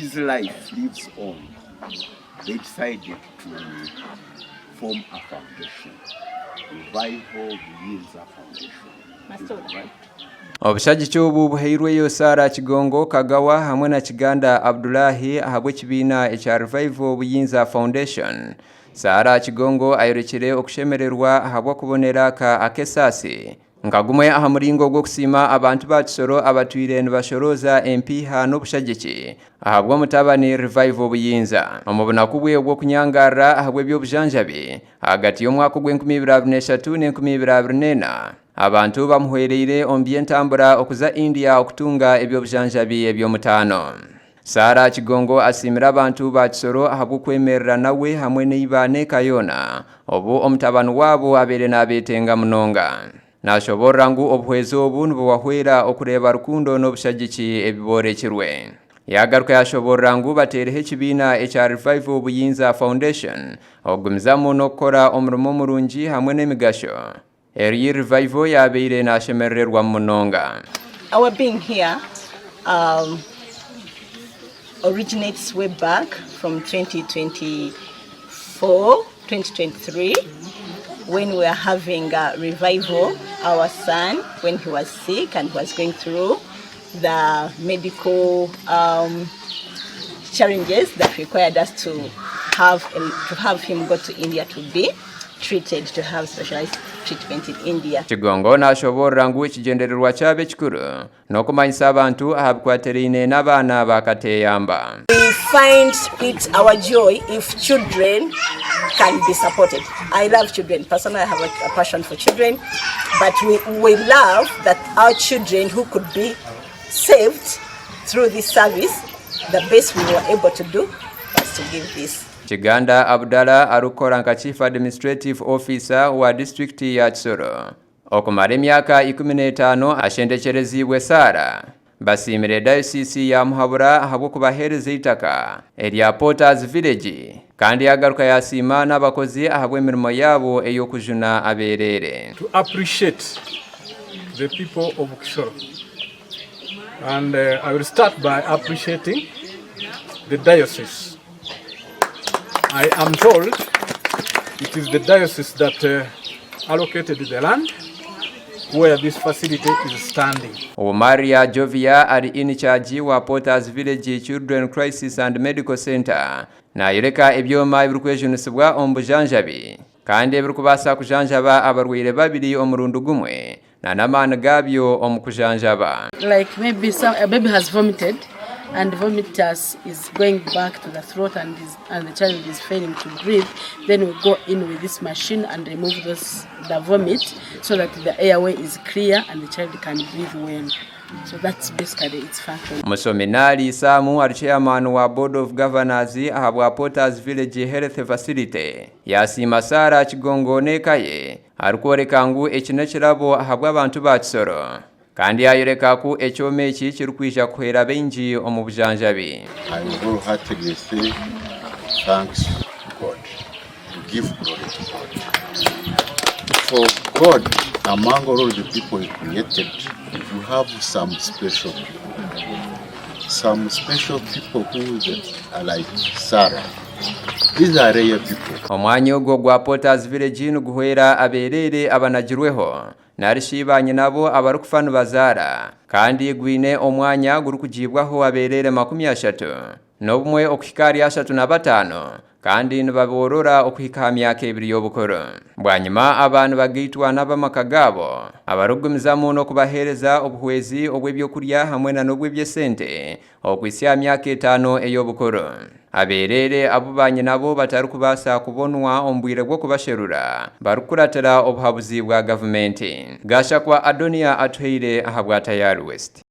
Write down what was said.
his life lives on, they decided to form a foundation, Revival Buyinza Foundation. Right? Obushaji obu buhairweyo Sara Kigongo Kagawa hamwe na Kiganda Abdullahi ahabwe kibiina ekya Revival Buyinza Foundation. Sara Kigongo ayorekere okushemererwa ahabwa kubonera ka akesasi nkagumwe aha muringo gw'okusima abantu ba Kisoro abatwire nibashoroza empiha n'obushagiki ahabwa mutabani Revival Buyinza omubunaku bwe ogw'okunyangarra ahabwe by'obujanjabi hagati y'omwaka gw'2023 ne 2024 abantu bamuhwereire omu by'entambura okuza India okutunga eby'obujanjabi eby'omutaano. Sara Kigongo asimira abantu ba Kisoro ahabwo kwemerera nawe hamwe n'Eirwariro Kayona obu omutabani wabo abere n'abetenga munonga. Nashoborra ngu obuhwezo obu nibwahwera okureba rukundo n'obushagiki ebiborekirwe. Yagaruka yashoborra ngu batereho ekibiina ekya Revival Buyinza Foundation ogumizamu n'okukora omurimo murungi hamwe n'emigasho. Eri Revival yabeire nashemererwa munonga. Our being here originates way back from 2023 when we were having a revival. Our son, when he was sick and was going through the medical challenges that required us to have him go to India to be treated, to have specialized treatment in India. Kigongo nashoborra ngu ekigendererwa kyabe kikuru n'okumanyisa abantu ahabikwatereine n'abaana bakateyamba. We find it our joy if children can be supported. I love children. Personally, I have a passion for children, but we love that our children who could be saved through this service, the best we were able to do was to give this. Kiganda Abdalla arukora nka Chief Administrative Officer wa District ya Kisoro. Okumara emyaka 15 ashendekerezibwe Sara. Basimire Diocese ya Muhabura ahabwo kubahereza itaka erya Porters Village kandi yagaruka yasima n'abakozi ahabwe emirimo yabo ey'okujuna aberere. To appreciate the people of Kisoro. And I will start by appreciating the diocese. I am told it is the diocese that allocated the land where this facility is standing. Maria Jovia ari in charge wa Porters Village Children Crisis and Medical Center na yereka Ebyooma ebirukwejunisibwa omubujanjabi kandi ebirukubasa kujanjaba abarwire babiri omurundu gumwe na namana gabyo omukujanjaba. Like maybe a baby has vomited and vomitus is going back to the throat and the child is failing to breathe, then we go in with this machine and remove the vomit so that the airway is clear and the child can breathe well. So that's basically its function. Musominali Samu ari chairman wa Board of Governors ahabwa Porters Village Health Facility yasima Sara Kigongo nekaye arukoreka ngu ekinekirabo ahabwa abantu ba Kisoro kandi ayereka ku ekyome eki kirukwisha kuhera benji omu bujanjabi. I wholeheartedly say thanks to God, to give glory to God. For God, among all the people He created, you have some special people who are like Sarah. These are rare people. Omwanya ogwo gwa Porters Village nuguhera aberere abanagirweho narishibanye nabo abarukufanu bazara kandi gwine omwanya gurukujibwaho aberere 30 nobumwe okuhikari 35 kandi nibaborora okuhika myaka 2 y'obukoro. Bwanyuma abantu bagitwa n'abamaka gabo abarugumizamu no kubahereza obuhwezi obw'ebyokurya hamwe na n'obw'ebyesente okwisya myaka 5 ey'obukoro. Aberere abubanye nabo batarukubasa kubonwa ombwire bwo kubasherura barukuratira obuhabuzi bwa government. Gasha kwa Adonia Atuheire ahabwa Tayari West.